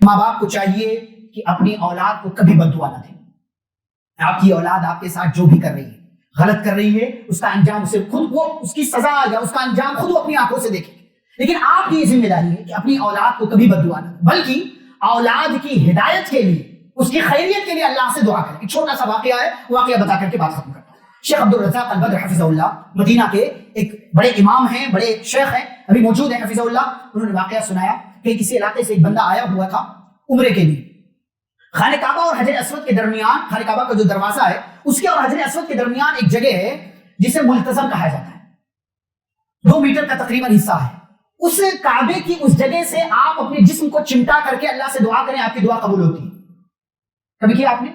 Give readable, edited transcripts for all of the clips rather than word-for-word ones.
ماں باپ کو چاہیے کہ اپنی اولاد کو کبھی بد دعا نہ دیں. آپ کی اولاد آپ کے ساتھ جو بھی کر رہی ہے، غلط کر رہی ہے، اس کا انجام اسے خود، وہ اس کی سزا یا اس کا انجام خود وہ اپنی آنکھوں سے دیکھے. لیکن آپ کی یہ ذمہ داری ہے کہ اپنی اولاد کو کبھی بد دعا نہ دیں، بلکہ اولاد کی ہدایت کے لیے، اس کی خیریت کے لیے اللہ سے دعا کریں. ایک چھوٹا سا واقعہ ہے، واقعہ بتا کر کے بات ختم کرتا ہوں. شیخ عبدالرزاق البدر حفظہ اللہ مدینہ کے ایک بڑے امام ہیں، بڑے شیخ ہیں، ابھی موجود ہیں حفظہ اللہ. انہوں نے واقعہ سنایا کہ کسی علاقے سے ایک بندہ آیا ہوا تھا عمرے کے لیے. خانہ کعبہ اور حجر اسود کے درمیان، خانہ کعبہ کا جو دروازہ ہے اس کے اور حجر اسود کے درمیان ایک جگہ ہے جسے ملتزم کہا جاتا ہے. 2 میٹر کا تقریباً حصہ ہے. اس کعبے کی اس جگہ سے آپ اپنے جسم کو چمٹا کر کے اللہ سے دعا کریں، آپ کی دعا قبول ہوتی ہے. کبھی کیا آپ نے؟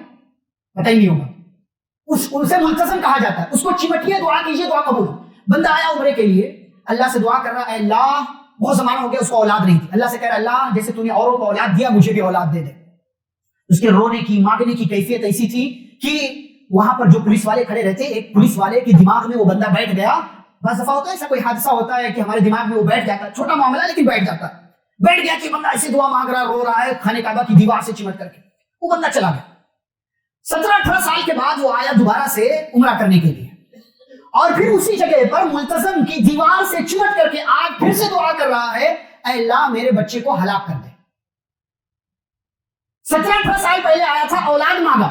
پتہ ہی نہیں ہوگا. اسے ملتزم کہا جاتا ہے. اس کو چمٹیے، دعا کیجیے، دعا قبول. بندہ آیا عمرے کے لیے، اللہ سے دعا کر رہا ہے، اللہ بہت زمانہ ہو گیا اس کو اولاد نہیں تھی. اللہ سے کہہ رہا ہے اللہ جیسے تو نے اوروں کو اولاد دیا مجھے بھی اولاد دے دے. اس کے رونے کی، مانگنے کی کیفیت ایسی تھی کہ وہاں پر جو پولیس والے کھڑے رہتے، ایک پولیس والے کے دماغ میں وہ بندہ بیٹھ گیا. بعض دفعہ ہوتا ہے ایسا کوئی حادثہ ہوتا ہے کہ ہمارے دماغ میں وہ بیٹھ جاتا ہے، چھوٹا معاملہ لیکن بیٹھ جاتا ہے. بیٹھ گیا کہ بندہ ایسے دعا مانگ رہا، رو رہا ہے خانہ کعبہ کی دیوار سے چمٹ کر کے. وہ بندہ چلا گیا. 17-18 سال کے بعد وہ آیا دوبارہ سے عمرہ کرنے کے لیے، اور پھر اسی جگہ پر ملتزم کی دیوار سے چمٹ کر کے آج پھر سے دعا کر رہا ہے، اے اللہ میرے بچے کو ہلاک کر دے. 17-18 سال پہلے آیا تھا، اولاد مانگا.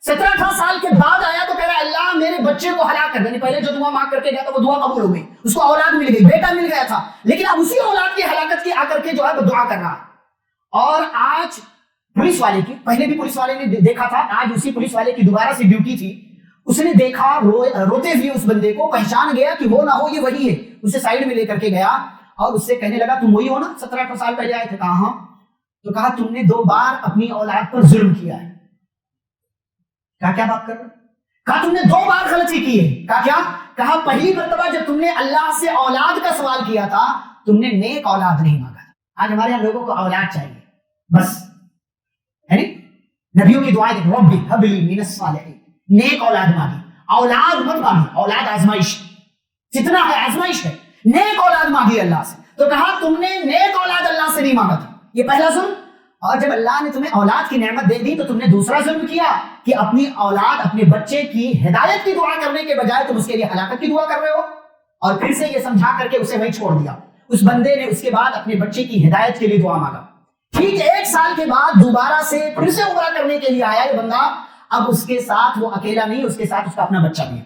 17-18 سال کے بعد آیا تو کہہ رہا ہے اللہ میرے بچے کو ہلاک کر دے. پہلے جو دعا مانگ کر کے گیا تھا وہ دعا قبول ہو گئی، اس کو اولاد مل گئی، بیٹا مل گیا تھا. لیکن اب اسی اولاد کی ہلاکت کی آ کر کے جو ہے وہ دعا کر رہا ہے. اور آج پولیس والے کی، پہلے بھی پولیس والے نے دیکھا تھا، آج اسی پولیس والے کی دوبارہ سے ڈیوٹی تھی. اس نے دیکھا روتے ہوئے اس بندے کو، پہچان گیا کہ وہ نہ ہو یہ وہی ہے. اسے سائیڈ میں لے کر کے گیا اور اس سے کہنے لگا تم وہی ہو نا 17-18 سال پہلے آئے تھے؟ کہا ہاں. تو کہا تم نے 2 بار اپنی اولاد پر ظلم کیا ہے. کیا بات کر رہے؟ کہا تم نے 2 بار غلطی کی ہے. کہا پہلی مرتبہ جب تم نے اللہ سے اولاد کا سوال کیا تھا تم نے نیک اولاد نہیں مانگا. آج ہمارے یہاں لوگوں کو اولاد چاہیے بس، ہے نہیں؟ نبیوں کی دعائیں دیکھ، ربی ہب لی من الصالحین، نیک اولاد مانگی. اولاد مت مانگی، اولاد آزمائش، جتنا ہے آزمائش ہے. نیک اولاد مانگی اللہ سے. تو کہا تم نے نیک اولاد اللہ سے نہیں مانگا تھا، یہ پہلا ظلم. اور جب اللہ نے تمہیں اولاد کی نعمت دے دی تو تم نے دوسرا ظلم کیا کہ اپنی اولاد، اپنے بچے کی ہدایت کی دعا کرنے کے بجائے تم اس کے لیے ہلاکت کی دعا کر رہے ہو. اور پھر سے یہ سمجھا کر کے اسے وہیں چھوڑ دیا. اس بندے نے اس کے بعد اپنے بچے کی ہدایت کے لیے دعا مانگا. ٹھیک 1 سال کے بعد دوبارہ سے پھر سے عمرہ کرنے کے لیے آیا یہ بندہ. اب اس کے ساتھ وہ اکیلا نہیں، اس کے ساتھ اس کا اپنا بچہ بھی ہے.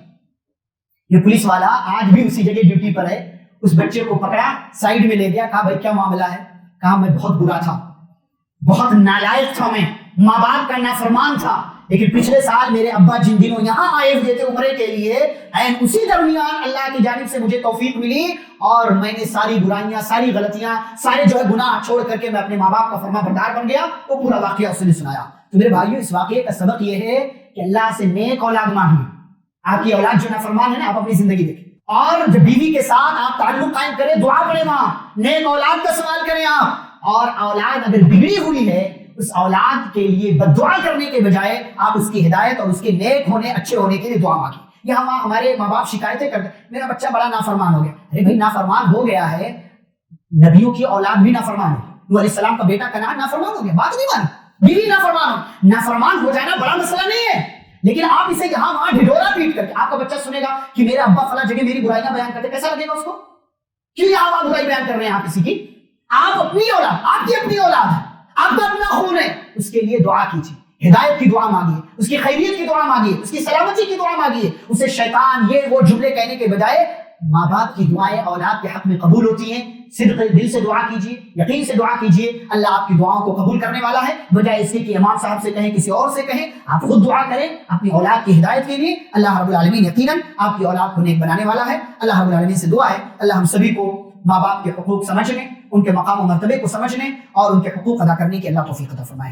یہ پولیس والا آج بھی اسی جگہ ڈیوٹی پر ہے. اس بچے کو پکڑا، سائیڈ میں لے گیا، کہا بھائی کیا معاملہ ہے؟ کہا میں بہت برا تھا، بہت نالائق تھا، میں ماں باپ کا نافرمان تھا. لیکن پچھلے سال میرے ابا جن دنوں یہاں آئے ہوئے تھے عمرے کے لیے، اسی درمیان اللہ کی جانب سے مجھے توفیق ملی اور میں نے ساری برائیاں، ساری غلطیاں، سارے جو ہے گناہ چھوڑ کر کے میں اپنے ماں باپ کا فرما بردار بن گیا. وہ پورا واقعہ اس نے سنایا. تو میرے بھائیو اس واقعے کا سبق یہ ہے کہ اللہ سے نیک اولاد مانگیے. آپ کی اولاد جو نافرمان ہے نا، آپ اپنی زندگی دیکھیں. اور جب بیوی کے ساتھ آپ تعلق قائم کریں، دعا پڑھیں، وہاں نیک اولاد کا سوال کریں آپ. اور اولاد اگر بگڑی ہوئی ہے اس اولاد کے لیے بد دعا کرنے کے بجائے آپ اس کی ہدایت اور اس کے نیک ہونے، اچھے ہونے کے لیے دعا مانگیں. یہاں ہمارے ماں باپ شکایتیں کرتے ہیں میرا بچہ بڑا نافرمان ہو گیا. ارے بھائی نافرمان ہو گیا ہے، نبیوں کی اولاد بھی نافرمان ہے. نوح علیہ السلام کا بیٹا کنعان نافرمان ہو گیا، بات نہیں مانی. بیوی نافرمان ہو جانا بڑا مسئلہ نہیں ہے. لیکن آپ اسے یہاں وہاں ڈھڈورا پیٹ کر کے، آپ کا بچہ سنے گا کہ میرے ابا فلاں جگہ میری برائیاں بیان کرتے، کیسا لگے گا اس کو؟ کیوں یہاں وہاں برائی بیان کر رہے ہیں آپ کسی کی؟ آپ اپنی اولاد، آپ کی اپنی اولاد ہے، آپ کا اپنا خون ہے، اس کے لیے دعا کیجیے، ہدایت کی دعا مانگیے، اس کی خیریت کی دعا مانگیے، اس کی سلامتی کی دعا مانگیے. اسے شیطان یہ وہ جملے کہنے کے بجائے ماں باپ کی دعائیں اولاد کے حق میں قبول ہوتی ہیں. صدق دل سے دعا کیجیے، یقین سے دعا کیجیے، اللہ آپ کی دعاؤں کو قبول کرنے والا ہے. بجائے اس کے کہ امام صاحب سے کہیں، کسی اور سے کہیں، آپ خود دعا کریں اپنی اولاد کی ہدایت کے لیے. اللہ رب العالمین یقیناً آپ کی اولاد کو نیک بنانے والا ہے. اللہ رب العالمین سے دعا ہے اللہ ہم سبھی کو ماں باپ کے حقوق سمجھنے، ان کے مقام و مرتبے کو سمجھنے اور ان کے حقوق ادا کرنے کی اللہ توفیق عطا فرمائے.